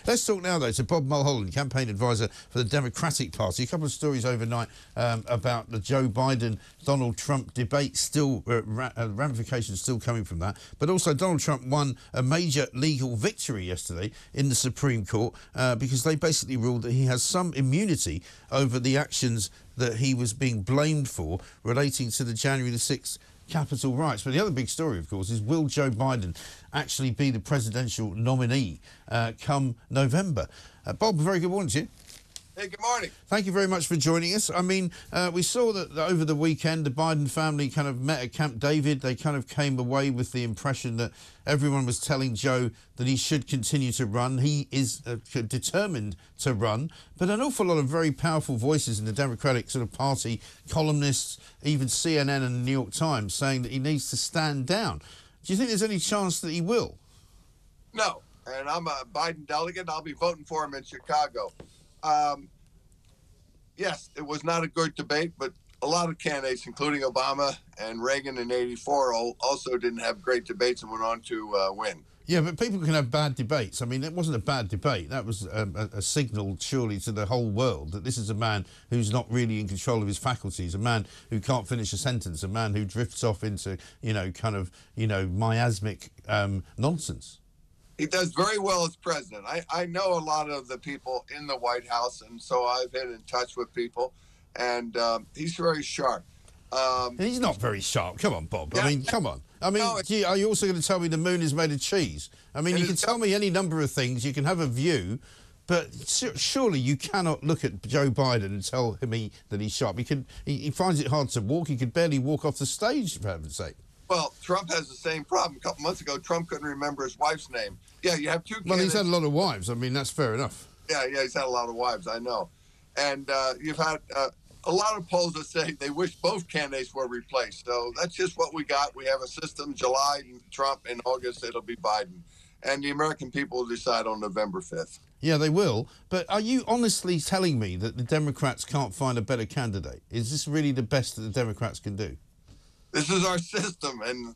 Let's talk now, though, to Bob Mulholland, campaign advisor for the Democratic Party. A couple of stories overnight about the Joe Biden-Donald Trump debate, still ramifications still coming from that. But also Donald Trump won a major legal victory yesterday in the Supreme Court because they basically ruled that he has some immunity over the actions that he was being blamed for relating to the January the 6th Capitol riots. But the other big story, of course, is will Joe Biden actually be the presidential nominee come November? Bob, a very good morning to you. Hey, good morning. Thank you very much for joining us. I mean, we saw that over the weekend, the Biden family kind of met at Camp David. They kind of came away with the impression that everyone was telling Joe that he should continue to run. He is determined to run. But an awful lot of very powerful voices in the Democratic sort of party, columnists, even CNN and the New York Times, saying that he needs to stand down. Do you think there's any chance that he will? No. And I'm a Biden delegate. I'll be voting for him in Chicago. Yes, it was not a good debate, but a lot of candidates, including Obama and Reagan in '84, also didn't have great debates and went on to win. Yeah, but people can have bad debates. I mean, it wasn't a bad debate. That was a signal, surely, to the whole world that this is a man who's not really in control of his faculties, a man who can't finish a sentence, a man who drifts off into, kind of, miasmic nonsense. He does very well as president. I know a lot of the people in the White House, and so I've been in touch with people, and he's very sharp. He's not very sharp. Come on, Bob. Yeah. I mean, come on. I mean, no, are you also going to tell me the moon is made of cheese? I mean, you can tell me any number of things. You can have a view, but surely you cannot look at Joe Biden and tell him that he's sharp. He finds it hard to walk. He could barely walk off the stage, for heaven's sake. Well, Trump has the same problem. A couple months ago, Trump couldn't remember his wife's name. Yeah, you have two candidates. Well, he's had a lot of wives. I mean, that's fair enough. Yeah, he's had a lot of wives, I know. And you've had a lot of polls that say they wish both candidates were replaced. So that's just what we got. We have a system, July, Trump, in August, it'll be Biden. And the American people will decide on November 5th. Yeah, they will. But are you honestly telling me that the Democrats can't find a better candidate? Is this really the best that the Democrats can do? This is our system, and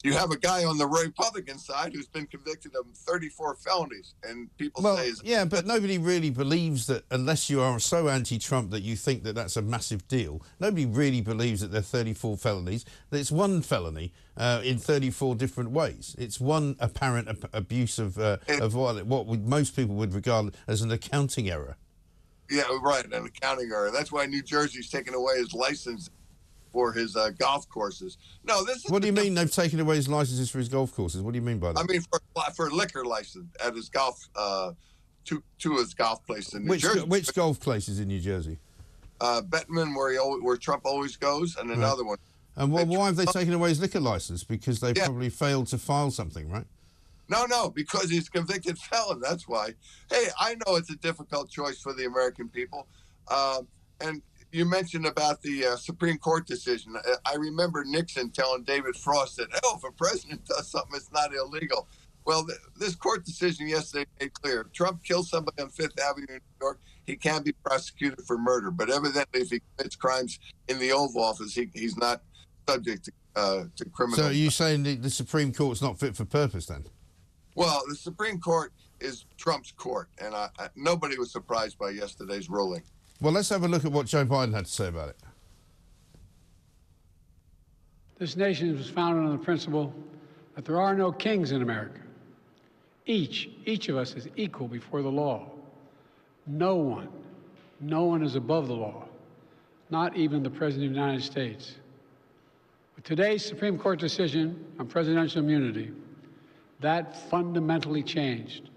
you have a guy on the Republican side who's been convicted of 34 felonies, and people say... Yeah, but nobody really believes that, unless you are so anti-Trump that you think that that's a massive deal. Nobody really believes that there are 34 felonies. That it's one felony in 34 different ways. It's one apparent abuse of what most people would regard as an accounting error. Yeah, right, an accounting error. That's why New Jersey's taken away his license for his golf courses. No, this is... What do you mean they've taken away his licenses for his golf courses? What do you mean by that? I mean for liquor license at his golf, to his golf place in New Jersey. Which golf places in New Jersey? Bettman, where Trump always goes, and another one. And why have they taken away his liquor license? Because they probably failed to file something, right? No, because he's a convicted felon, that's why. Hey, I know it's a difficult choice for the American people. And you mentioned about the Supreme Court decision. I remember Nixon telling David Frost that, if a president does something, it's not illegal. Well, this court decision yesterday made clear. If Trump kills somebody on Fifth Avenue in New York, he can be prosecuted for murder. But evidently, if he commits crimes in the Oval Office, he's not subject to criminal. So are you saying the Supreme Court's not fit for purpose, then? Well, the Supreme Court is Trump's court, and nobody was surprised by yesterday's ruling. Well, let's have a look at what Joe Biden had to say about it. This nation was founded on the principle that there are no kings in America. Each of us is equal before the law. No one is above the law, not even the President of the United States. With today's Supreme Court decision on presidential immunity, that fundamentally changed.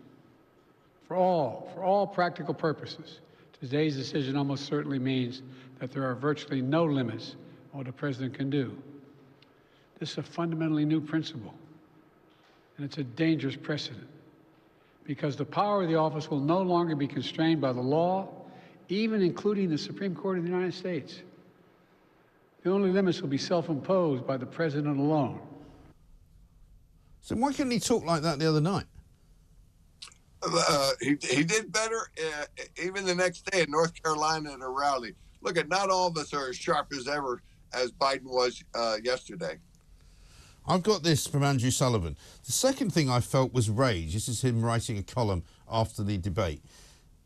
For all practical purposes, today's decision almost certainly means that there are virtually no limits on what a president can do. This is a fundamentally new principle, and it's a dangerous precedent, because the power of the office will no longer be constrained by the law, even including the Supreme Court of the United States. The only limits will be self-imposed by the president alone. So why couldn't he talk like that the other night? He did better even the next day in North Carolina at a rally. Look, not all of us are as sharp as ever as Biden was yesterday. I've got this from Andrew Sullivan. The second thing I felt was rage. This is him writing a column after the debate.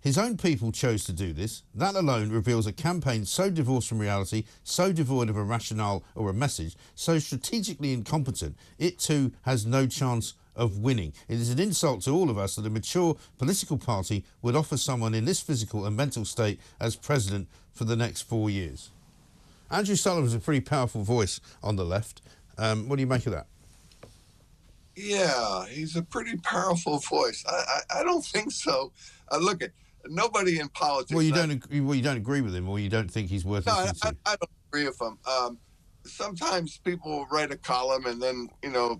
His own people chose to do this. That alone reveals a campaign so divorced from reality, so devoid of a rationale or a message, so strategically incompetent, it too has no chance of winning. It is an insult to all of us that a mature political party would offer someone in this physical and mental state as president for the next 4 years. Andrew Sullivan is a pretty powerful voice on the left. What do you make of that? Yeah, he's a pretty powerful voice. I don't think so. Look, nobody in politics. Well, you don't agree with him, or you don't think he's worth listening to? I don't agree with him. Sometimes people write a column, and then a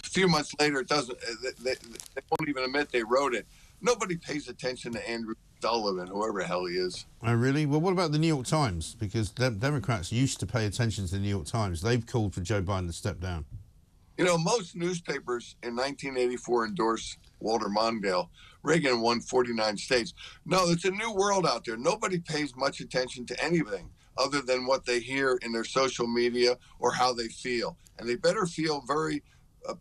few months later, it doesn't. They won't even admit they wrote it. Nobody pays attention to Andrew Sullivan, whoever the hell he is. Oh, really? Well, what about the New York Times? Because Democrats used to pay attention to the New York Times. They've called for Joe Biden to step down. Most newspapers in 1984 endorsed Walter Mondale. Reagan won 49 states. No, it's a new world out there. Nobody pays much attention to anything other than what they hear in their social media or how they feel. And they better feel very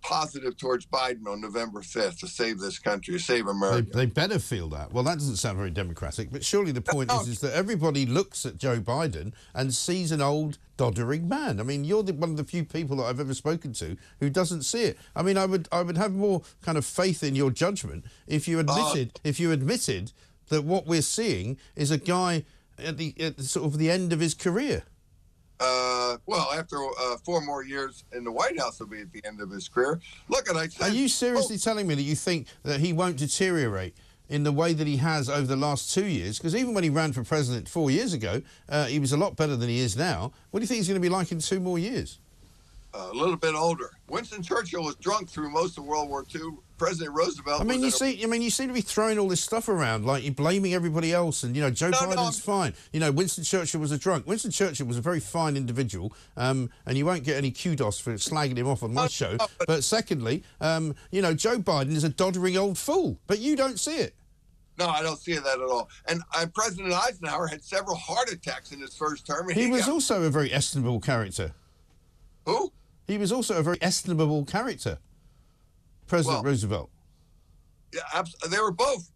positive towards Biden on November 5th to save this country, to save America. They better feel that. Well, that doesn't sound very democratic, but surely the point is that everybody looks at Joe Biden and sees an old, doddering man. I mean, you're one of the few people that I've ever spoken to who doesn't see it. I mean, I would have more kind of faith in your judgment if you admitted that what we're seeing is a guy at sort of the end of his career. Well, after 4 more years in the White House, will be at the end of his career. Look, and I said, are you seriously telling me that you think that he won't deteriorate in the way that he has over the last 2 years? Because even when he ran for president 4 years ago, he was a lot better than he is now. What do you think he's going to be like in 2 more years? A little bit older. Winston Churchill was drunk through most of World War II. President Roosevelt. you seem to be throwing all this stuff around, like you're blaming everybody else, and Joe Biden's fine. Winston Churchill was a drunk. Winston Churchill was a very fine individual, and you won't get any kudos for slagging him off on my show. But secondly, Joe Biden is a doddering old fool, but you don't see it. No, I don't see that at all. And President Eisenhower had several heart attacks in his first term. And he was also a very estimable character. Who? He was also a very estimable character. President Roosevelt. Yeah, they were both.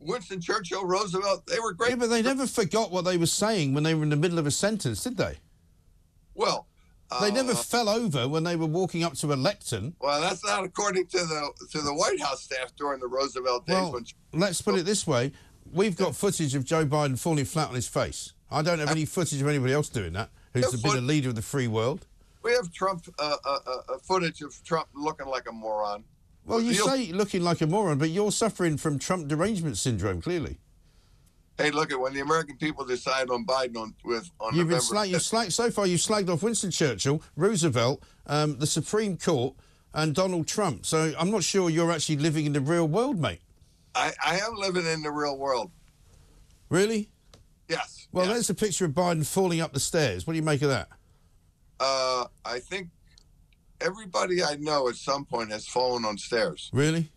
Winston Churchill, Roosevelt, they were great. Yeah, but they never forgot what they were saying when they were in the middle of a sentence, did they? Well, they never fell over when they were walking up to a lectern. Well, that's not according to the White House staff during the Roosevelt days. Well, let's put it this way. We've got footage of Joe Biden falling flat on his face. I don't have any footage of anybody else doing that who's been a leader of the free world. We have Trump footage of Trump looking like a moron. Well, you say looking like a moron, but you're suffering from Trump derangement syndrome, clearly. Hey, look at when the American people decide on Biden on November. So far you've slagged off Winston Churchill, Roosevelt, the Supreme Court, and Donald Trump. So I'm not sure you're actually living in the real world, mate. I am living in the real world. Really? Yes. Well, there's a picture of Biden falling up the stairs. What do you make of that? I think everybody I know at some point has fallen on stairs. Really?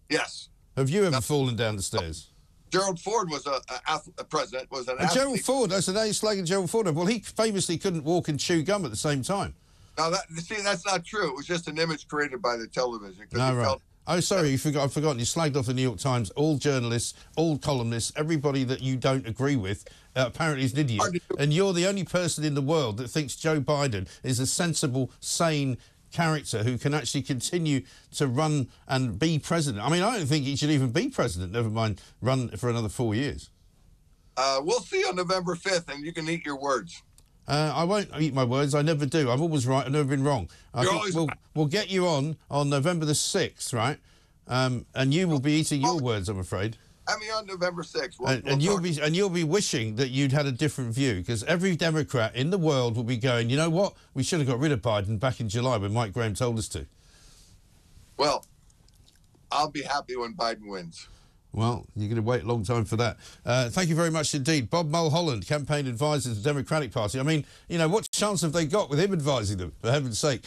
Yes. Have you ever fallen down the stairs? Gerald Ford was a president, was an athlete. Gerald Ford, I said, now you're slagging Gerald Ford. Well, he famously couldn't walk and chew gum at the same time. No, that's not true. It was just an image created by the television. No, right. Oh, sorry, I've forgotten. You slagged off the New York Times, all journalists, all columnists, everybody that you don't agree with, apparently is an idiot. And you're the only person in the world that thinks Joe Biden is a sensible, sane character who can actually continue to run and be president. I mean, I don't think he should even be president, never mind run for another 4 years. We'll see on November 5th, and you can eat your words. I won't eat my words. I never do. I'm always right. I've never been wrong. We'll get you on November the 6th, right? And you will be eating your words, I'm afraid. Have me on November 6th. You'll be wishing that you'd had a different view, because every Democrat in the world will be going, you know what? We should have got rid of Biden back in July when Mike Graham told us to. Well, I'll be happy when Biden wins. Well, you're going to wait a long time for that. Thank you very much indeed. Bob Mulholland, campaign advisor to the Democratic Party. I mean, what chance have they got with him advising them, for heaven's sake?